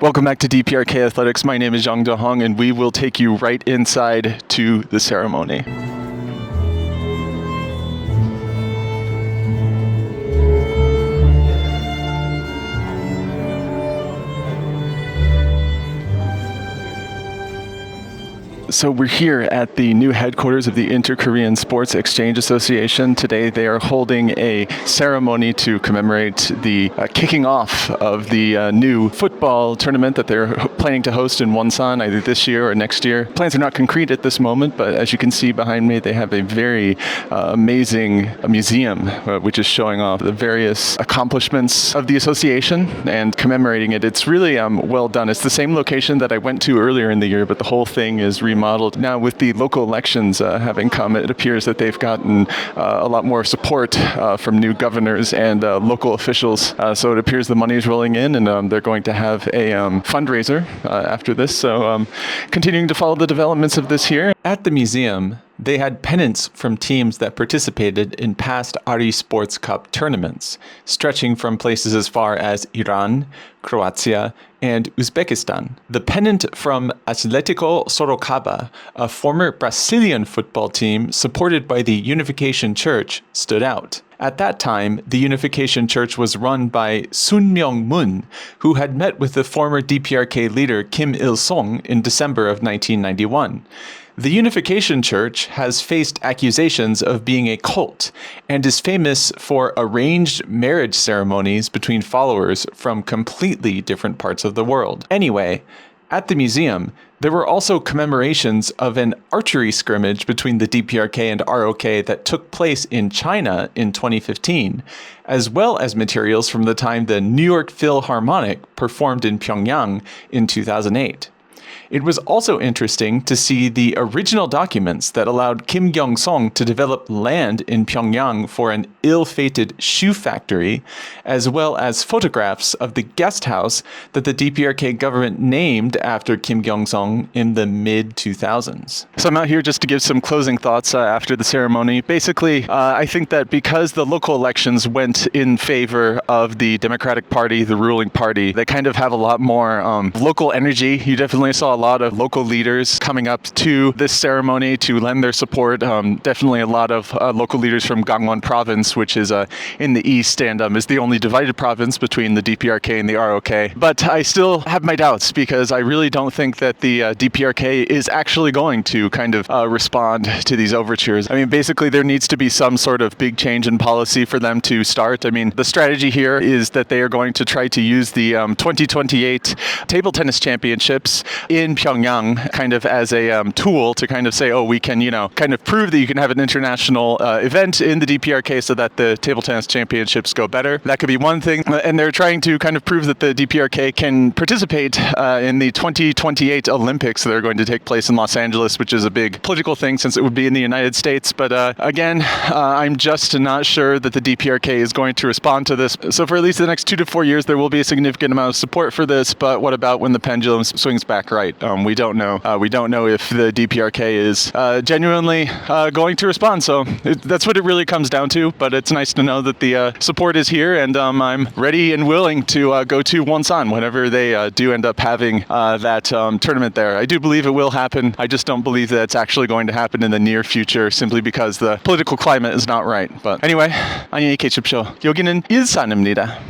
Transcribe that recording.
Welcome back to DPRK Athletics. My name is Jung Do-hong, and we will take you right inside to the ceremony. So we're here at the new headquarters of the Inter-Korean Sports Exchange Association. Today they are holding a ceremony to commemorate the kicking off of the new football tournament that they're planning to host in Wonsan either this year or next year. Plans are not concrete at this moment, but as you can see behind me, they have a very amazing museum which is showing off the various accomplishments of the association and commemorating it. It's really well done. It's the same location that I went to earlier in the year, but the whole thing is remodeled. Now with the local elections having come, it appears that they've gotten a lot more support from new governors and local officials. So it appears the money is rolling in, and they're going to have a fundraiser after this. So continuing to follow the developments of this here. At the museum, they had pennants from teams that participated in past Ari Sports Cup tournaments, stretching from places as far as Iran, Croatia, and Uzbekistan. The pennant from Atletico Sorocaba, a former Brazilian football team supported by the Unification Church, stood out. At that time, the Unification Church was run by Sun Myung-moon, who had met with the former DPRK leader Kim Il-sung in December of 1991. The Unification Church has faced accusations of being a cult and is famous for arranged marriage ceremonies between followers from completely different parts of the world. Anyway, at the museum, there were also commemorations of an archery scrimmage between the DPRK and ROK that took place in China in 2015, as well as materials from the time the New York Philharmonic performed in Pyongyang in 2008. It was also interesting to see the original documents that allowed Kyung-Sung to develop land in Pyongyang for an ill-fated shoe factory, as well as photographs of the guest house that the DPRK government named after Kyung-Sung in the mid-2000s. So I'm out here just to give some closing thoughts after the ceremony. Basically, I think that because the local elections went in favor of the Democratic Party, the ruling party, they kind of have a lot more local energy. You definitely saw a lot of local leaders coming up to this ceremony to lend their support. Definitely a lot of local leaders from Gangwon province, which is in the east and is the only divided province between the DPRK and the ROK. But I still have my doubts because I really don't think that the DPRK is actually going to kind of respond to these overtures. I mean, basically there needs to be some sort of big change in policy for them to start. I mean, the strategy here is that they are going to try to use the 2028 table tennis championships in Pyongyang kind of as a tool to kind of say, oh, we can, kind of prove that you can have an international event in the DPRK so that the table tennis championships go better. That could be one thing. And they're trying to kind of prove that the DPRK can participate in the 2028 Olympics that are going to take place in Los Angeles, which is a big political thing since it would be in the United States. But again, I'm just not sure that the DPRK is going to respond to this. So for at least the next 2 to 4 years, there will be a significant amount of support for this. But what about when the pendulum swings back right? We don't know. We don't know if the DPRK is genuinely going to respond. So that's what it really comes down to. But it's nice to know that the support is here, and I'm ready and willing to go to Wonsan whenever they do end up having that tournament there. I do believe it will happen. I just don't believe that it's actually going to happen in the near future simply because the political climate is not right. But anyway, 안녕히 계십시오. 여기는 일산입니다.